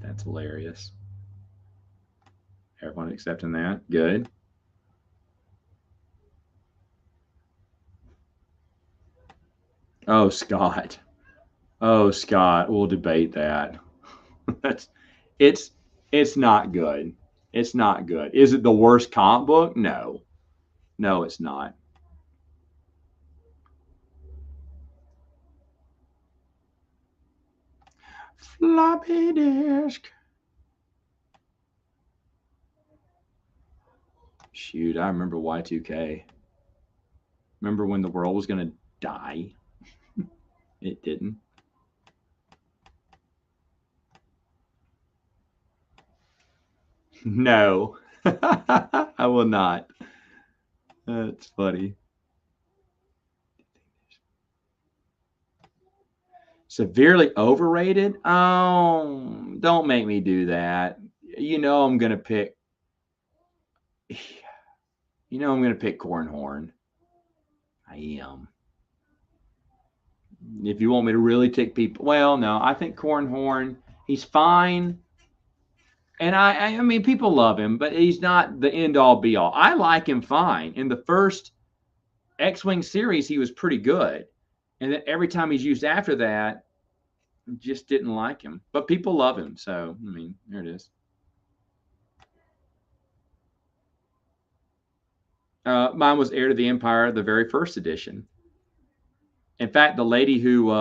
That's hilarious. Everyone accepting that. Good. Oh, Scott. Oh, Scott. We'll debate that. That's it's not good. It's not good. Is it the worst comic book? No. No, it's not. Floppy disk. Shoot, I remember Y2K. Remember when the world was going to die? It didn't. No, I will not. That's funny. Severely overrated? Oh, don't make me do that. You know I'm gonna pick. You know I'm gonna pick Cornhorn. I am. If you want me to really tick people, well, no, I think Cornhorn. He's fine, and I mean people love him, but he's not the end all be all. I like him fine. In the first X-Wing series, he was pretty good, and then every time he's used after that, just didn't like him. But people love him, so I mean, there it is. Mine was Heir to the Empire, the very first edition. In fact, the lady who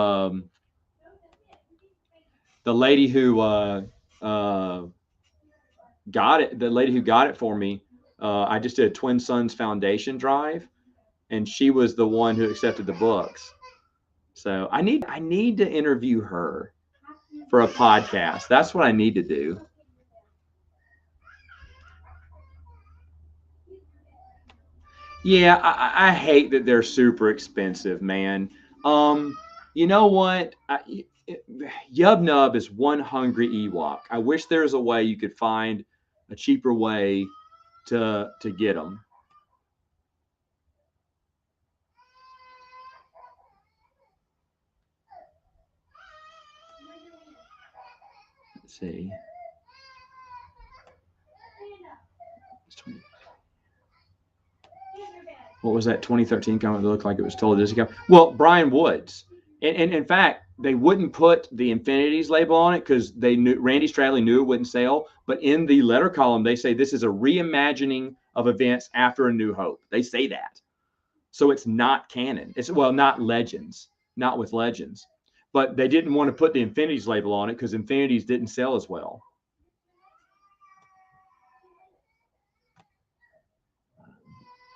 got it. The lady who got it for me, I just did a Twin Sons Foundation drive, and she was the one who accepted the books. So I need to interview her for a podcast. That's what I need to do. Yeah, I hate that they're super expensive, man. Um, you know what? Yub Nub is one hungry Ewok. I wish there was a way you could find a cheaper way to get them. Let's see. What was that 2013 comic that looked like it was told this ago? Well, Brian Woods. And in fact, they wouldn't put the Infinities label on it because they knew Randy Stradley knew it wouldn't sell. But in the letter column, they say this is a reimagining of events after A New Hope. They say that. So it's not canon. It's not Legends, not with Legends. But they didn't want to put the Infinities label on it because Infinities didn't sell as well.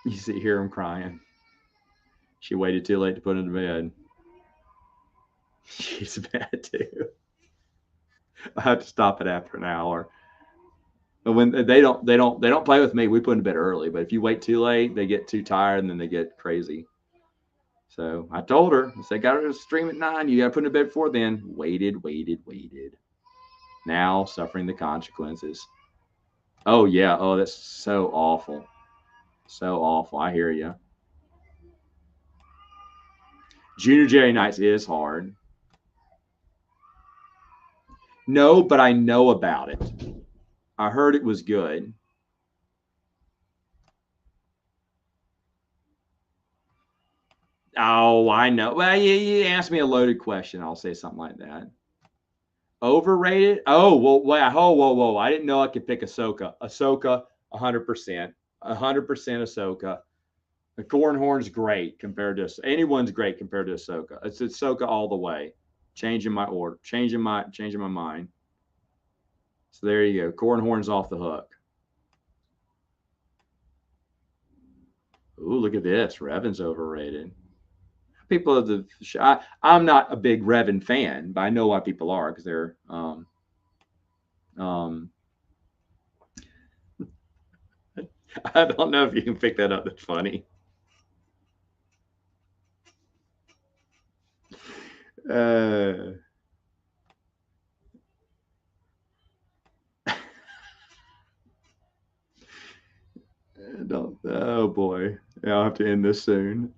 You see, hear him crying. She waited too late to put him to bed. She's bad too. I have to stop it after an hour. But when they don't play with me, we put them to bed early. But if you wait too late, they get too tired and then they get crazy. So I told her, I said, got her to stream at 9. You got to put in bed before then. Waited. Now suffering the consequences. Oh yeah. Oh, that's so awful. So awful. I hear you. Junior Jerry Nights is hard. No, but I know about it. I heard it was good. Oh, I know. Well, you asked me a loaded question. I'll say something like that. Overrated? Oh, well, whoa. I didn't know I could pick Ahsoka. Ahsoka, 100%. 100% Ahsoka. The Cornhorn's great compared to anyone's great compared to Ahsoka. It's Ahsoka all the way. Changing my order, changing my mind. So there you go. Cornhorn's off the hook. Ooh, look at this. Revan's overrated. People of the I'm not a big Revan fan, but I know why people are because they're um I don't know if you can pick that up. That's funny. Uh, don't. Oh boy, yeah, I'll have to end this soon.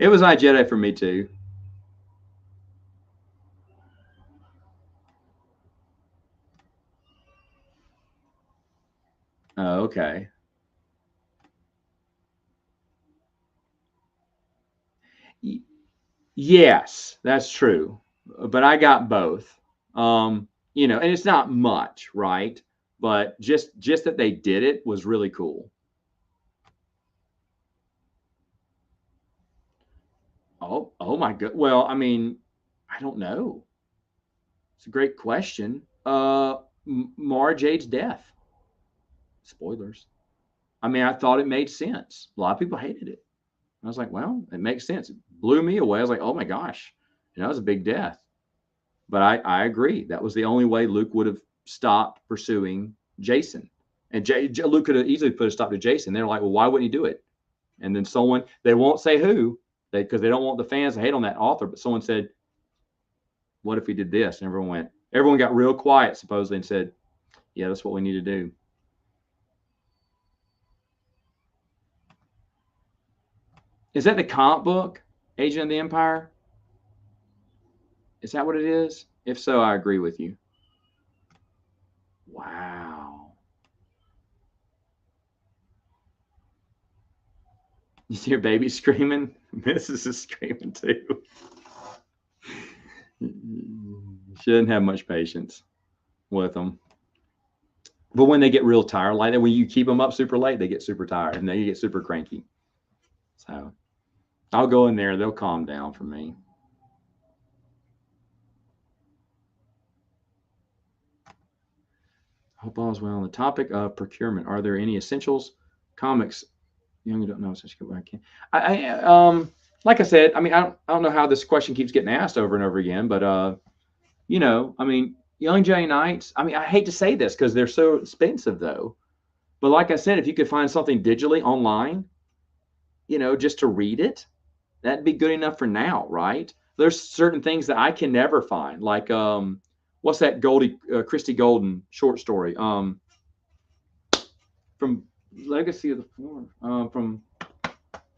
It was Night Jedi for me too. Oh, okay. Yes, that's true. But I got both. And it's not much, right? But just that they did it was really cool. Oh my god. Well, I mean, I don't know. It's a great question. Mara Jade's death. Spoilers. I mean, I thought it made sense. A lot of people hated it. I was like, well, it makes sense. It blew me away. I was like, oh my gosh, that was a big death. But I agree. That was the only way Luke would have stopped pursuing Jason. And Luke could have easily put a stop to Jason. They're like, well, why wouldn't he do it? And then someone, they won't say who, because they don't want the fans to hate on that author. But someone said, what if he did this? And everyone got real quiet, supposedly, and said, yeah, that's what we need to do. Is that the comic book, Agent of the Empire? Is that what it is? If so, I agree with you. Wow. You see your baby screaming? Mrs. is screaming too. She didn't have much patience with them. But when they get real tired, like that, when you keep them up super late, they get super tired and they get super cranky. So I'll go in there. They'll calm down for me. Hope all is well. On the topic of procurement, are there any essentials, comics, young adult? No, such good. I can't. Like I said, I mean, I don't know how this question keeps getting asked over and over again, but I mean, Young Jay Knights. I mean, I hate to say this because they're so expensive, though. But like I said, if you could find something digitally online, just to read it, that'd be good enough for now, right? There's certain things that I can never find, like what's that Christy Golden short story from Legacy of the Form, from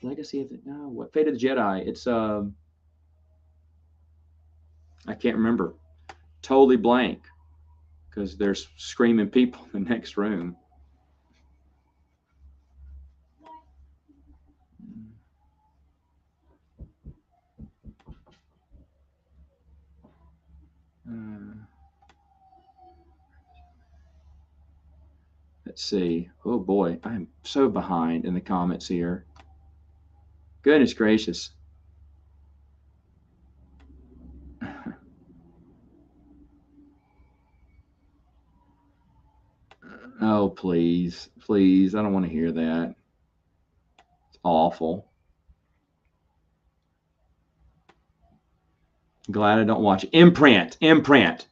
Legacy of the no, what Fate of the Jedi? It's I can't remember, totally blank because there's screaming people in the next room. Uh, let's see. Oh boy, I'm so behind in the comments here. Goodness gracious. Oh, please, please. I don't want to hear that. It's awful. Glad I don't watch it. Imprint.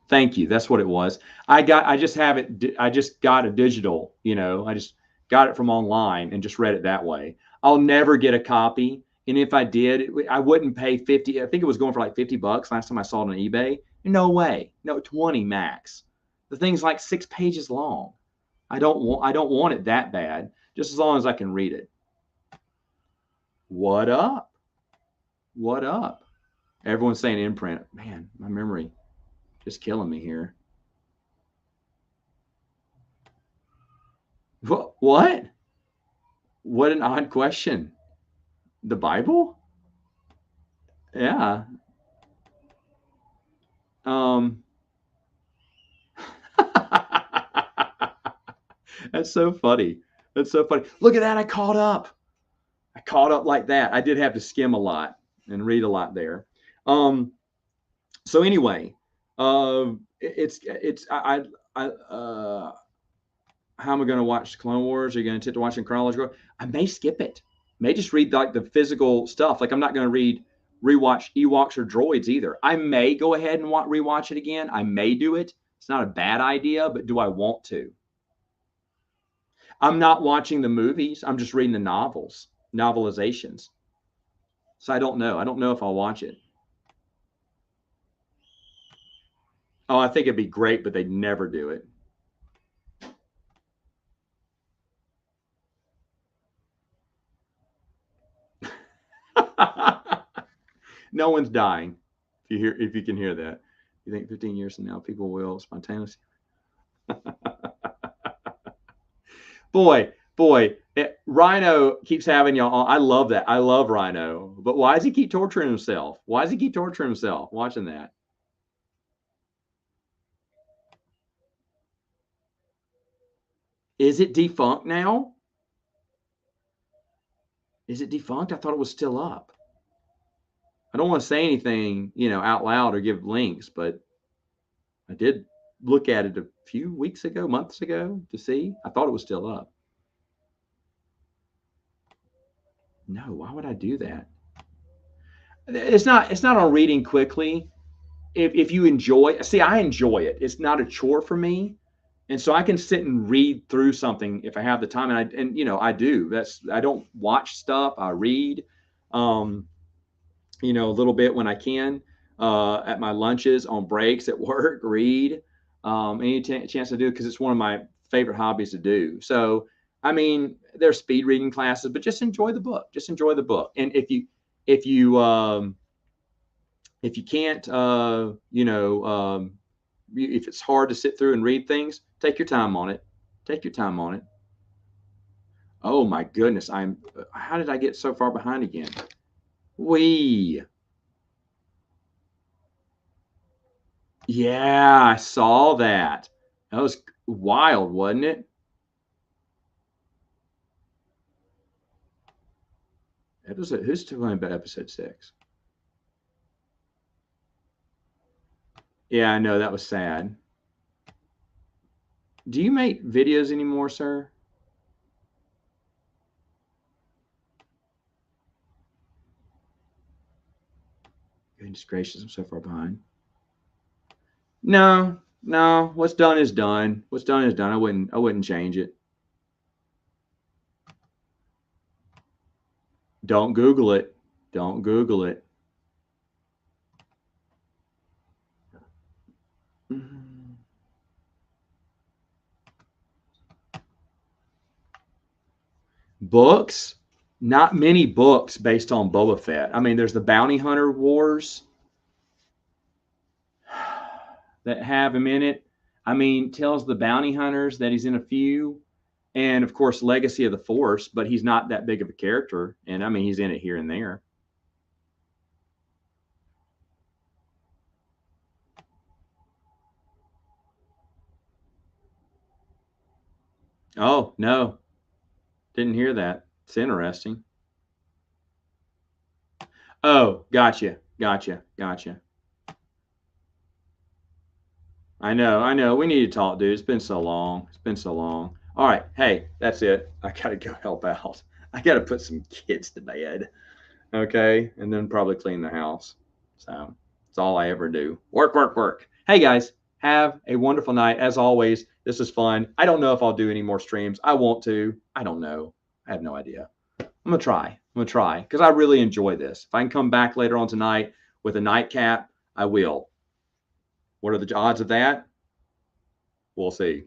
Thank you. That's what it was. I just have it. I just got a digital, I just got it from online and just read it that way. I'll never get a copy. And if I did, I wouldn't pay 50. I think it was going for like $50 last time I saw it on eBay. No way. No, 20 max. The thing's like 6 pages long. I don't want it that bad, just as long as I can read it. What up? What up? Everyone's saying imprint. Man, my memory just killing me here. What? What an odd question. The Bible? Yeah. Um That's so funny. That's so funny. Look at that. I caught up. I caught up like that. I did have to skim a lot and read a lot there. So anyway, it's how am I going to watch Clone Wars? Are you going to to watching chronological? I may skip it. May just read like the physical stuff. Like I'm not going to rewatch Ewoks or Droids either. I may go ahead and rewatch it again. I may do it. It's not a bad idea, but do I want to? I'm not watching the movies. I'm just reading the novelizations. So I don't know. I don't know if I'll watch it. Oh, I think it'd be great, but they'd never do it. No one's dying. If you can hear that. You think 15 years from now people will spontaneously boy, Rhino keeps having y'all on. I love that. I love Rhino. But why does he keep torturing himself? Why does he keep torturing himself watching that? Is it defunct now? Is it defunct? I thought it was still up. I don't want to say anything, out loud or give links, but I did look at it a few weeks ago, months ago to see. I thought it was still up. No, why would I do that? It's not on reading quickly. If you enjoy, see, I enjoy it. It's not a chore for me. And so I can sit and read through something if I have the time, and I do. I don't watch stuff. I read, a little bit when I can, at my lunches, on breaks at work, read, any chance to do it because it's one of my favorite hobbies to do. So, I mean, there's speed reading classes, but just enjoy the book. Just enjoy the book. And if you can't, if it's hard to sit through and read things, take your time on it. Take your time on it. Oh my goodness, how did I get so far behind again? Yeah, I saw that. That was wild, wasn't it? Who's talking about episode 6? Yeah, I know that was sad. Do you make videos anymore, sir? Goodness gracious, I'm so far behind. No, no. What's done is done. What's done is done. I wouldn't change it. Don't Google it. Don't Google it. Books, not many books based on Boba Fett. I mean, there's the Bounty Hunter Wars that have him in it. I mean, tells the bounty hunters that he's in a few, and of course, Legacy of the Force, but he's not that big of a character. And I mean, he's in it here and there. Oh, no, didn't hear that. It's interesting. Oh, gotcha, gotcha, gotcha. I know, I know. We need to talk, dude. It's been so long. It's been so long. All right, hey, that's it. I gotta go help out. I gotta put some kids to bed, okay, and then probably clean the house. So that's all I ever do. Work, work, work. Hey guys, have a wonderful night. As always, this is fun. I don't know if I'll do any more streams. I want to. I don't know. I have no idea. I'm gonna try. I'm gonna try because I really enjoy this. If I can come back later on tonight with a nightcap, I will. What are the odds of that? We'll see.